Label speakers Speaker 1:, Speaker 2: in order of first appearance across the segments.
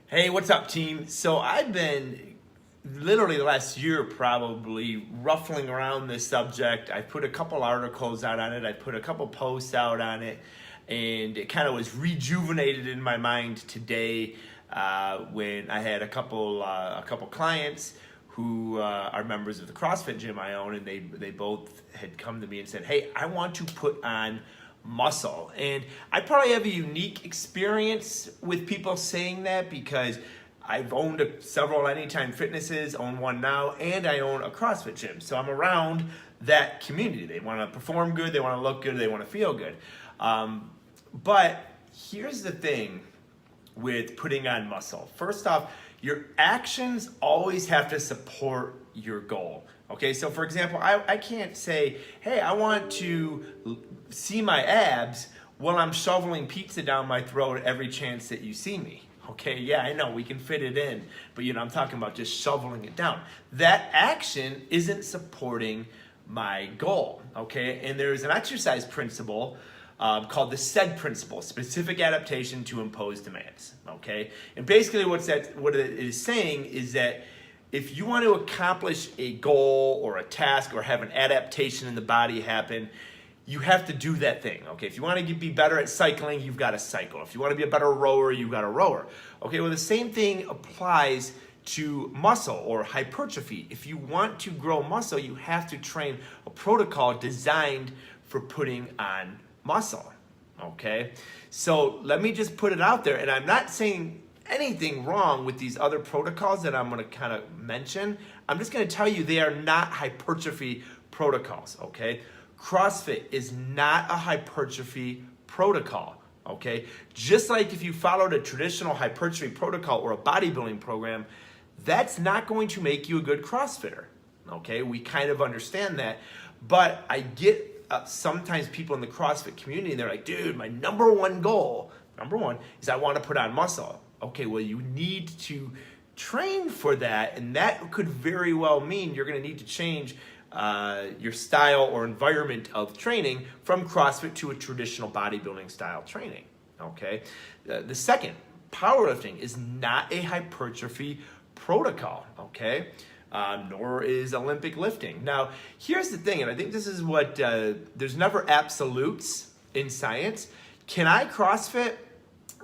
Speaker 1: Hey, what's up, team? So I've been literally the last year probably ruffling around this subject. I put a couple articles out on it. I put a couple posts out on it, and it kind of was rejuvenated in my mind today when I had a couple clients who are members of the CrossFit gym I own, and they both had come to me and said, "Hey, I want to put on muscle." And I probably have a unique experience with people saying that because I've owned several Anytime Fitnesses, own one now, and I own a CrossFit gym. So I'm around that community. They want to perform good, they want to look good, they want to feel good. But here's the thing with putting on muscle. First off, your actions always have to support your goal. Okay, so for example, I can't say, hey, I want to see my abs while I'm shoveling pizza down my throat every chance that you see me. Okay, yeah, I know we can fit it in, but I'm talking about just shoveling it down. That action isn't supporting my goal. Okay, and there's an exercise principle called the SAID principle, specific adaptation to impose demands. Okay, and basically what it is saying is that if you want to accomplish a goal or a task or have an adaptation in the body happen, you have to do that thing. Okay, if you want to be better at cycling, you've got to cycle. If you want to be a better rower, you've got to rower. Okay, well, the same thing applies to muscle or hypertrophy. If you want to grow muscle, you have to train a protocol designed for putting on muscle. Okay, so let me just put it out there, and I'm not saying anything wrong with these other protocols that I'm going to kind of mention. I'm just going to tell you they are not hypertrophy protocols. Okay, CrossFit is not a hypertrophy protocol. Okay, just like if you followed a traditional hypertrophy protocol or a bodybuilding program, that's not going to make you a good CrossFitter. Okay, we kind of understand that, but I get sometimes people in the CrossFit community, and they're like, dude, my number one goal is I want to put on muscle. Okay, well, you need to train for that, and that could very well mean you're going to need to change your style or environment of training from CrossFit to a traditional bodybuilding style training. Okay, the second, powerlifting is not a hypertrophy protocol. Okay. Nor is Olympic lifting. Now, here's the thing, and I think this is what, there's never absolutes in science. Can I CrossFit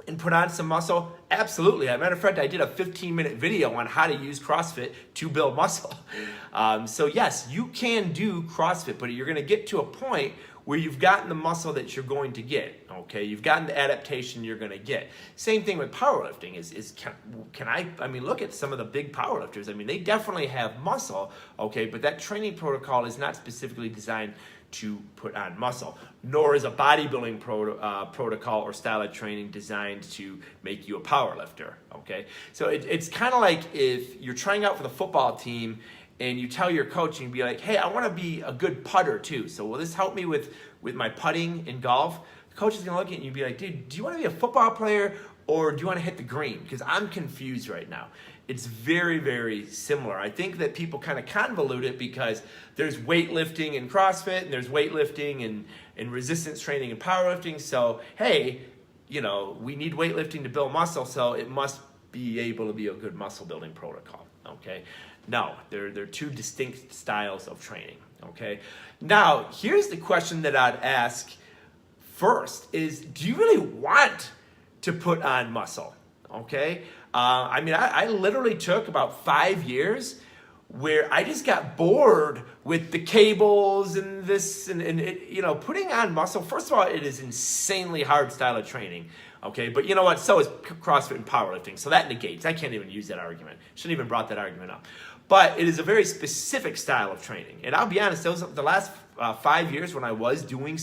Speaker 1: and put on some muscle? Absolutely. As a matter of fact, I did a 15-minute video on how to use CrossFit to build muscle. So yes, you can do CrossFit, but you're going to get to a point where you've gotten the muscle that you're going to get. Okay, you've gotten the adaptation you're going to get. Same thing with powerlifting. Can I mean, look at some of the big powerlifters. I mean, they definitely have muscle. Okay, but that training protocol is not specifically designed to put on muscle, nor is a bodybuilding protocol or style of training designed to make you a powerlifter. Okay, so it's kind of like if you're trying out for the football team and you tell your coach and you be like, hey, I want to be a good putter too, so will this help me with my putting in golf? The coach is going to look at you and you'd be like, dude, do you want to be a football player or do you want to hit the green? Because I'm confused right now. It's very, very similar. I think that people kind of convolute it because there's weightlifting in CrossFit and there's weightlifting and resistance training and powerlifting. So, hey, we need weightlifting to build muscle, so it must be able to be a good muscle building protocol. Okay? No, they're two distinct styles of training. Okay? Now, here's the question that I'd ask first is, do you really want to put on muscle? Okay? I literally took about 5 years where I just got bored with the cables and this and putting on muscle. First of all, it is insanely hard style of training. Okay, but you know what? So is CrossFit and powerlifting. So that negates. I can't even use that argument. Shouldn't even brought that argument up. But it is a very specific style of training. And I'll be honest, the last 5 years when I was doing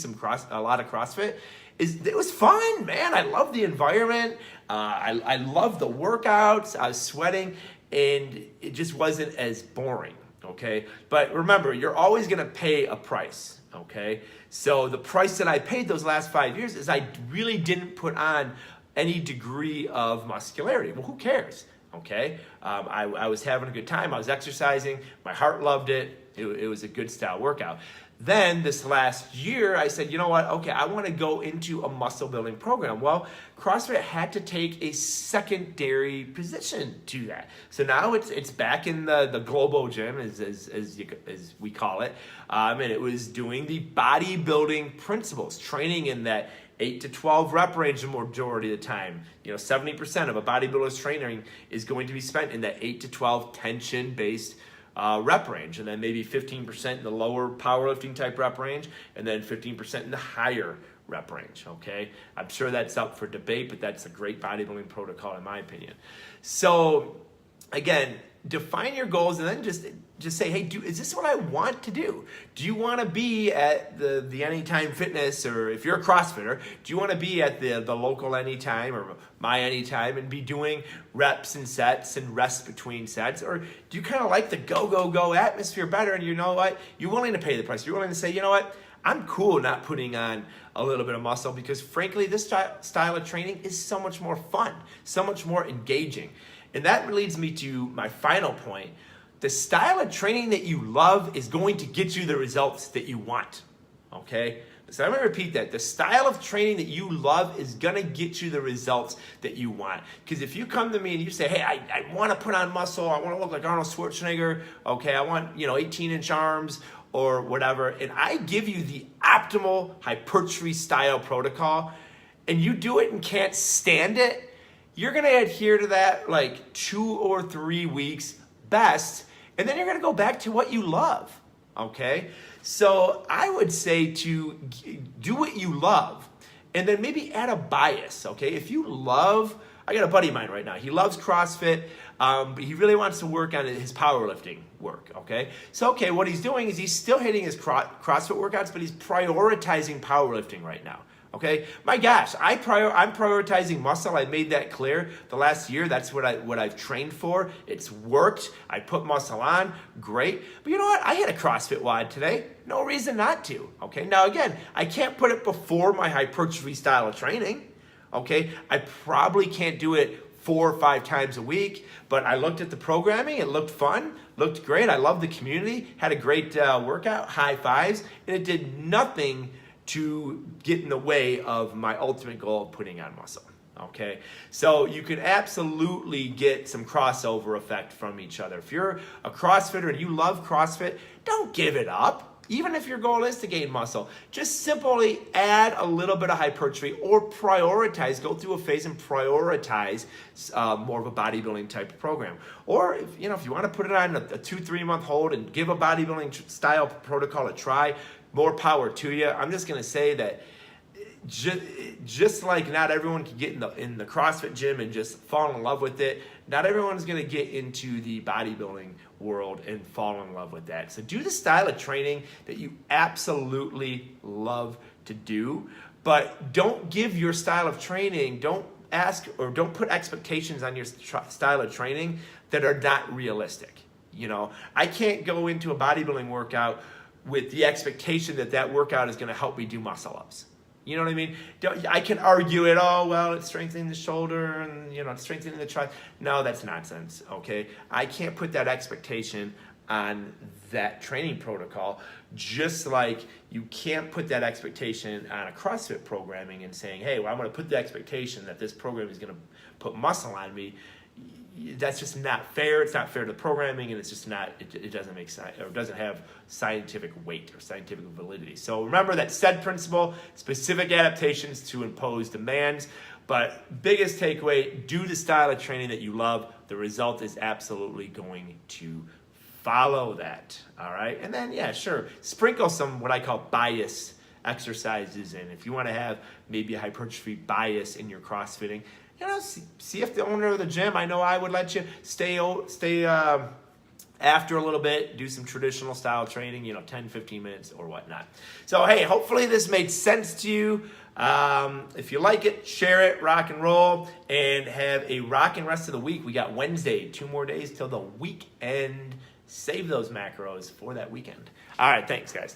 Speaker 1: a lot of CrossFit, it was fun, man. I love the environment. I love the workouts. I was sweating, and it just wasn't as boring. Okay, but remember, you're always gonna pay a price. Okay, so the price that I paid those last 5 years is I really didn't put on any degree of muscularity. Well, who cares? Okay, I was having a good time. I was exercising. My heart loved it. It was a good style workout. Then this last year, I said, you know what? Okay, I want to go into a muscle building program. Well, CrossFit had to take a secondary position to that. So now it's back in the Globo Gym, as we call it, and it was doing the bodybuilding principles, training in that 8 to 12 rep range the majority of the time. 70% of a bodybuilder's training is going to be spent in that 8 to 12 tension-based rep range, and then maybe 15% in the lower powerlifting type rep range, and then 15% in the higher rep range, okay? I'm sure that's up for debate, but that's a great bodybuilding protocol in my opinion. So again, define your goals and then just say, hey, is this what I want to do? Do you want to be at the Anytime Fitness, or if you're a CrossFitter, do you want to be at the local Anytime or my Anytime and be doing reps and sets and rests between sets? Or do you kind of like the go atmosphere better, and you know what? You're willing to pay the price. You're willing to say, you know what? I'm cool not putting on a little bit of muscle because frankly, this style of training is so much more fun, so much more engaging. And that leads me to my final point. The style of training that you love is going to get you the results that you want, okay? So I'm going to repeat that. The style of training that you love is going to get you the results that you want. Because if you come to me and you say, hey, I want to put on muscle, I want to look like Arnold Schwarzenegger, okay, I want 18-inch arms or whatever, and I give you the optimal hypertrophy style protocol, and you do it and can't stand it, you're going to adhere to that like 2 or 3 weeks best, and then you're going to go back to what you love, okay? So I would say to do what you love, and then maybe add a bias, okay? If you love, I got a buddy of mine right now, he loves CrossFit, but he really wants to work on his powerlifting work, okay? So, okay, what he's doing is he's still hitting his CrossFit workouts, but he's prioritizing powerlifting right now. Okay, my gosh, I'm prioritizing muscle. I made that clear the last year. That's what I've trained for. It's worked. I put muscle on, great. But you know what? I hit a CrossFit WOD today. No reason not to. Okay, now again, I can't put it before my hypertrophy style of training. Okay, I probably can't do it 4 or 5 times a week. But I looked at the programming. It looked fun. Looked great. I loved the community. Had a great workout. High fives, and it did nothing to get in the way of my ultimate goal of putting on muscle, okay? So you can absolutely get some crossover effect from each other. If you're a CrossFitter and you love CrossFit, don't give it up. Even if your goal is to gain muscle, just simply add a little bit of hypertrophy or prioritize, go through a phase and prioritize more of a bodybuilding type of program. Or if you want to put it on a 2-3 month hold and give a bodybuilding style protocol a try, more power to you. I'm just going to say that just like not everyone can get in the CrossFit gym and just fall in love with it, not everyone's going to get into the bodybuilding world and fall in love with that. So do the style of training that you absolutely love to do, but don't give your style of training, don't ask or don't put expectations on your style of training that are not realistic. I can't go into a bodybuilding workout with the expectation that workout is going to help me do muscle ups. You know what I mean? I can argue it, it's strengthening the shoulder and, it's strengthening the tricep. No, that's nonsense, okay? I can't put that expectation on that training protocol, just like you can't put that expectation on a CrossFit programming and saying, hey, I'm going to put the expectation that this program is going to put muscle on me. That's just not fair. It's not fair to programming, and it's just not. It doesn't make sense, or doesn't have scientific weight or scientific validity. So remember that SAID principle: specific adaptations to impose demands. But biggest takeaway: do the style of training that you love. The result is absolutely going to follow that. All right, and then sprinkle some what I call bias exercises in. If you want to have maybe a hypertrophy bias in your CrossFitting. See if the owner of the gym, I know I would let you stay after a little bit, do some traditional style training, 10, 15 minutes or whatnot. So, hey, hopefully this made sense to you. If you like it, share it, rock and roll, and have a rocking rest of the week. We got Wednesday, 2 more days till the weekend. Save those macros for that weekend. All right, thanks, guys.